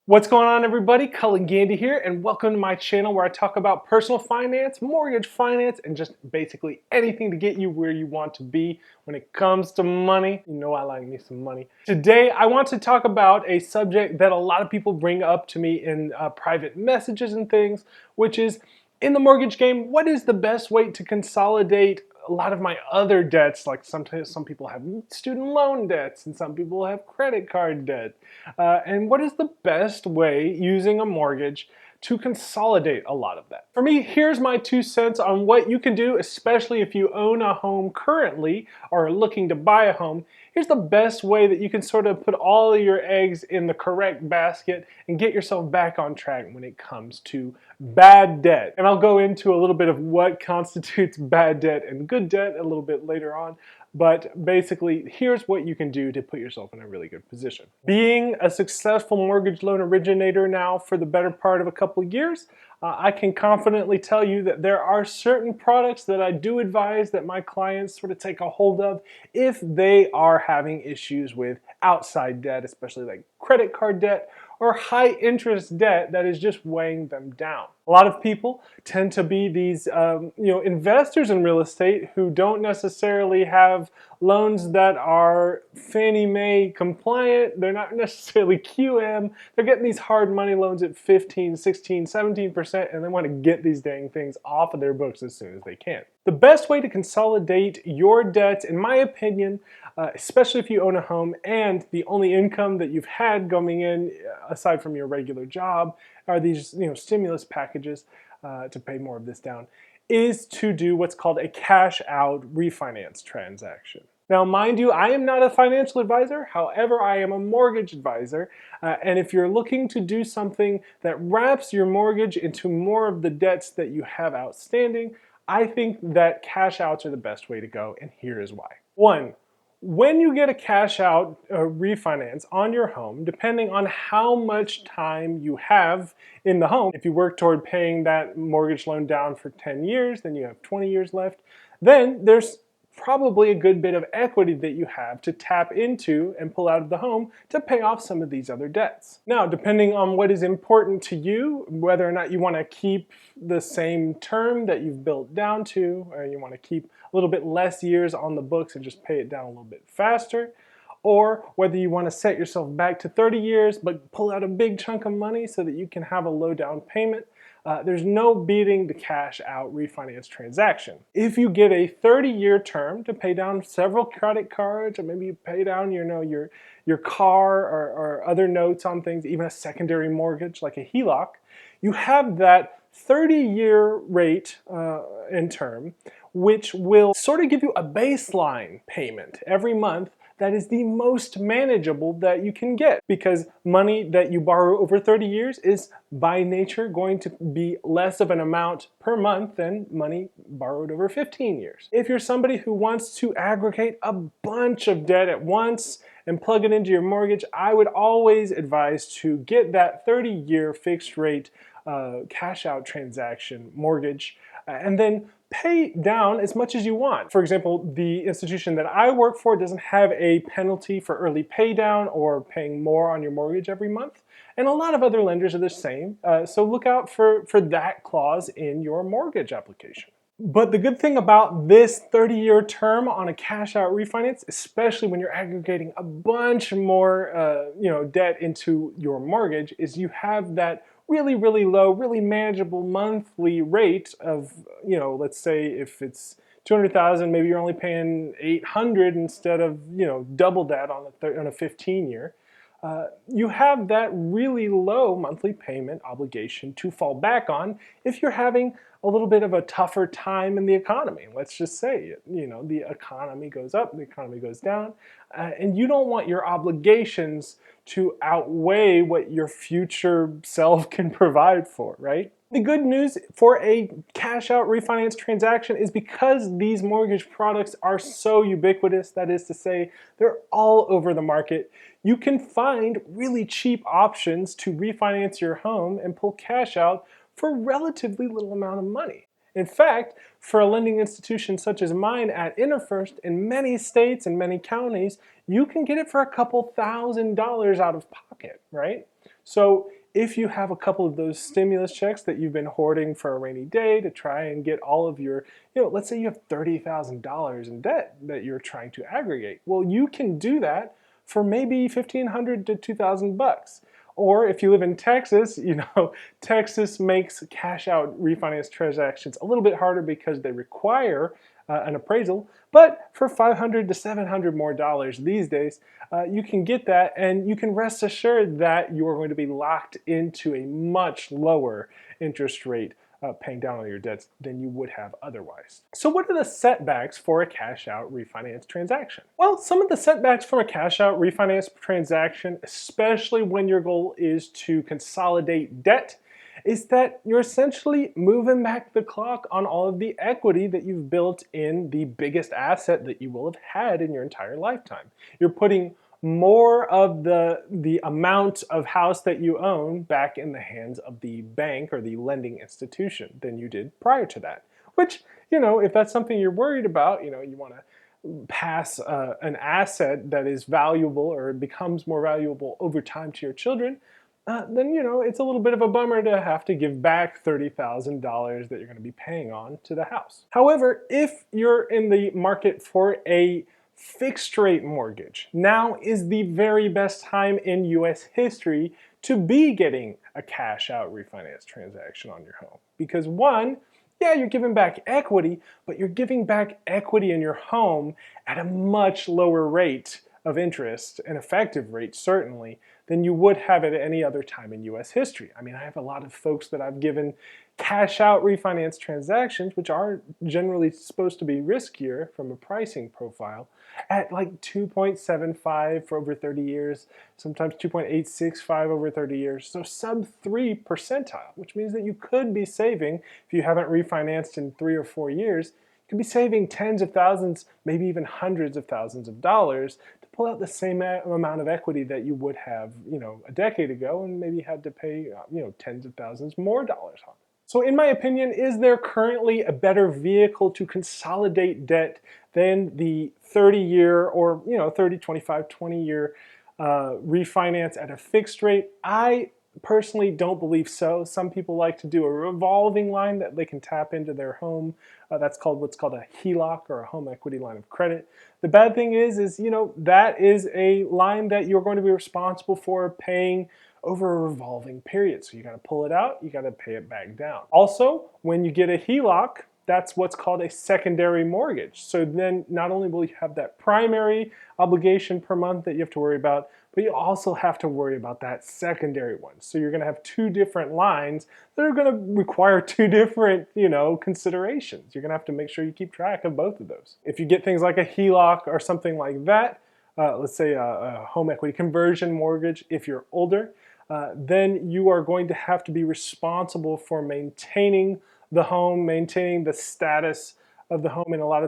What's going on, everybody? Cullen Gandy here, and welcome to my channel where I talk about personal finance, mortgage finance, and just basically anything to get you where you want to be when it comes to money. You know I like me some money. Today, I want to talk about a subject that a lot of people bring up to me in private messages and things, which is, in the mortgage game, what is the best way to consolidate a lot of my other debts? Like sometimes some people have student loan debts and some people have credit card debt. And what is the best way using a mortgage to consolidate a lot of that? For me, here's my 2 cents on what you can do, especially if you own a home currently or are looking to buy a home. Here's the best way that you can sort of put all of your eggs in the correct basket and get yourself back on track when it comes to bad debt. And I'll go into a little bit of what constitutes bad debt and good debt a little bit later on. But basically, here's what you can do to put yourself in a really good position. Being a successful mortgage loan originator now for the better part of a couple of years, I can confidently tell you that there are certain products that I do advise that my clients sort of take a hold of if they are having issues with outside debt, especially like credit card debt or high interest debt that is just weighing them down. A lot of people tend to be these investors in real estate who don't necessarily have loans that are Fannie Mae compliant. They're not necessarily QM. They're getting these hard money loans at 15, 16, 17%, and they want to get these dang things off of their books as soon as they can. The best way to consolidate your debts, in my opinion, especially if you own a home and the only income that you've had coming in aside from your regular job are these stimulus packages to pay more of this down, is to do what's called a cash out refinance transaction. Now, mind you, I am not a financial advisor. However, I am a mortgage advisor. And if you're looking to do something that wraps your mortgage into more of the debts that you have outstanding, I think that cash outs are the best way to go, and here is why. One, when you get a cash out refinance on your home, depending on how much time you have in the home, if you work toward paying that mortgage loan down for 10 years, then you have 20 years left, then there's probably a good bit of equity that you have to tap into and pull out of the home to pay off some of these other debts. Now, depending on what is important to you, whether or not you want to keep the same term that you've built down to, or you want to keep a little bit less years on the books and just pay it down a little bit faster, or whether you want to set yourself back to 30 years but pull out a big chunk of money so that you can have a low down payment, there's no beating the cash out refinance transaction. If you get a 30-year term to pay down several credit cards, or maybe you pay down your car or other notes on things, even a secondary mortgage like a HELOC, you have that 30-year rate in term, which will sort of give you a baseline payment every month that is the most manageable that you can get, because money that you borrow over 30 years is by nature going to be less of an amount per month than money borrowed over 15 years. If you're somebody who wants to aggregate a bunch of debt at once and plug it into your mortgage, I would always advise to get that 30-year fixed rate cash out transaction mortgage and then pay down as much as you want. For example, the institution that I work for doesn't have a penalty for early pay down or paying more on your mortgage every month. And a lot of other lenders are the same. So look out for that clause in your mortgage application. But the good thing about this 30-year term on a cash out refinance, especially when you're aggregating a bunch more debt into your mortgage, is you have that really, really low, really manageable monthly rate of, let's say if it's 200,000, maybe you're only paying 800 instead of, double that on a 15-year. You have that really low monthly payment obligation to fall back on if you're having a little bit of a tougher time in the economy. Let's just say, the economy goes up, the economy goes down, and you don't want your obligations to outweigh what your future self can provide for, right? The good news for a cash out refinance transaction is because these mortgage products are so ubiquitous, that is to say, they're all over the market, you can find really cheap options to refinance your home and pull cash out for relatively little amount of money. In fact, for a lending institution such as mine at InterFirst, in many states and many counties, you can get it for a couple $1,000s out of pocket, right? So if you have a couple of those stimulus checks that you've been hoarding for a rainy day to try and get all of your, let's say you have $30,000 in debt that you're trying to aggregate. Well, you can do that for maybe $1,500 to $2,000. Or if you live in Texas, Texas makes cash out refinance transactions a little bit harder because they require an appraisal. But for $500 to $700 more these days, you can get that, and you can rest assured that you are going to be locked into a much lower interest rate paying down on your debts than you would have otherwise. So what are the setbacks for a cash out refinance transaction? Well, some of the setbacks from a cash out refinance transaction, especially when your goal is to consolidate debt, is that you're essentially moving back the clock on all of the equity that you've built in the biggest asset that you will have had in your entire lifetime. You're putting more of the amount of house that you own back in the hands of the bank or the lending institution than you did prior to that. Which, if that's something you're worried about, you want to pass an asset that is valuable or becomes more valuable over time to your children, then it's a little bit of a bummer to have to give back $30,000 that you're going to be paying on to the house. However, if you're in the market for a fixed rate mortgage, now is the very best time in US history to be getting a cash out refinance transaction on your home. Because one, yeah, you're giving back equity, but you're giving back equity in your home at a much lower rate of interest, an effective rate certainly, than you would have at any other time in US history. I mean, I have a lot of folks that I've given cash out refinance transactions, which are generally supposed to be riskier from a pricing profile, at like 2.75 for over 30 years, sometimes 2.865 over 30 years, so sub 3 percentile, which means that you could be saving, if you haven't refinanced in 3 or 4 years, you could be saving tens of thousands, maybe even hundreds of thousands of dollars to pull out the same amount of equity that you would have, a decade ago, and maybe had to pay, tens of thousands more dollars on. So in my opinion, is there currently a better vehicle to consolidate debt than the 30-year or 30, 25, 20-year refinance at a fixed rate? I personally don't believe so. Some people like to do a revolving line that they can tap into their home. That's called what's called a HELOC, or a home equity line of credit. The bad thing is that is a line that you're going to be responsible for paying over a revolving period. So you got to pull it out, you got to pay it back down. Also, when you get a HELOC, that's what's called a secondary mortgage. So then not only will you have that primary obligation per month that you have to worry about, but you also have to worry about that secondary one. So you're going to have two different lines that are going to require two different, considerations. You're going to have to make sure you keep track of both of those. If you get things like a HELOC or something like that, let's say a home equity conversion mortgage, if you're older, then you are going to have to be responsible for maintaining the home, maintaining the status of the home, in a lot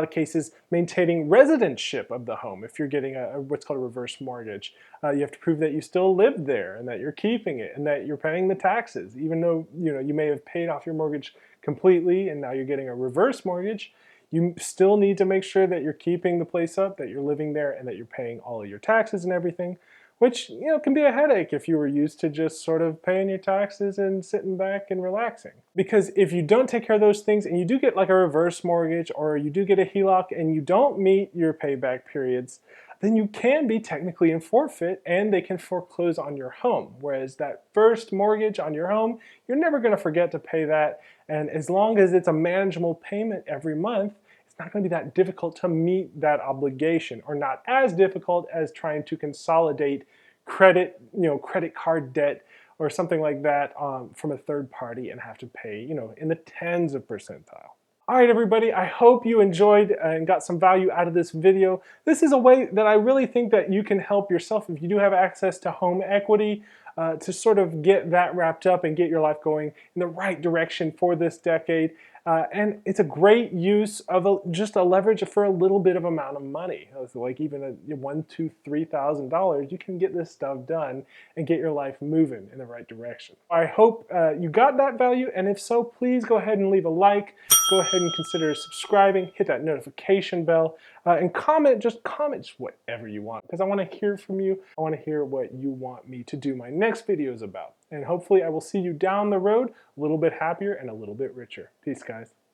of cases, maintaining residentship of the home. If you're getting what's called a reverse mortgage, you have to prove that you still live there and that you're keeping it and that you're paying the taxes, even though you may have paid off your mortgage completely and now you're getting a reverse mortgage. You still need to make sure that you're keeping the place up, that you're living there, and that you're paying all of your taxes and everything, which can be a headache if you were used to just sort of paying your taxes and sitting back and relaxing. Because if you don't take care of those things and you do get like a reverse mortgage or you do get a HELOC and you don't meet your payback periods, then you can be technically in forfeit and they can foreclose on your home. Whereas that first mortgage on your home, you're never going to forget to pay that. And as long as it's a manageable payment every month, it's not going to be that difficult to meet that obligation, or not as difficult as trying to consolidate credit card debt or something like that from a third party and have to pay, in the tens of percentile. All right, everybody, I hope you enjoyed and got some value out of this video. This is a way that I really think that you can help yourself if you do have access to home equity to sort of get that wrapped up and get your life going in the right direction for this decade. And it's a great use of just a leverage for a little bit of amount of money. So like even $1,000, $2,000, $3,000, you can get this stuff done and get your life moving in the right direction. I hope you got that value, and if so, please go ahead and leave a like. go ahead and consider subscribing, hit that notification bell, and comment just whatever you want, because I want to hear from you. I want to hear what you want me to do my next videos about. And hopefully I will see you down the road a little bit happier and a little bit richer. Peace, guys.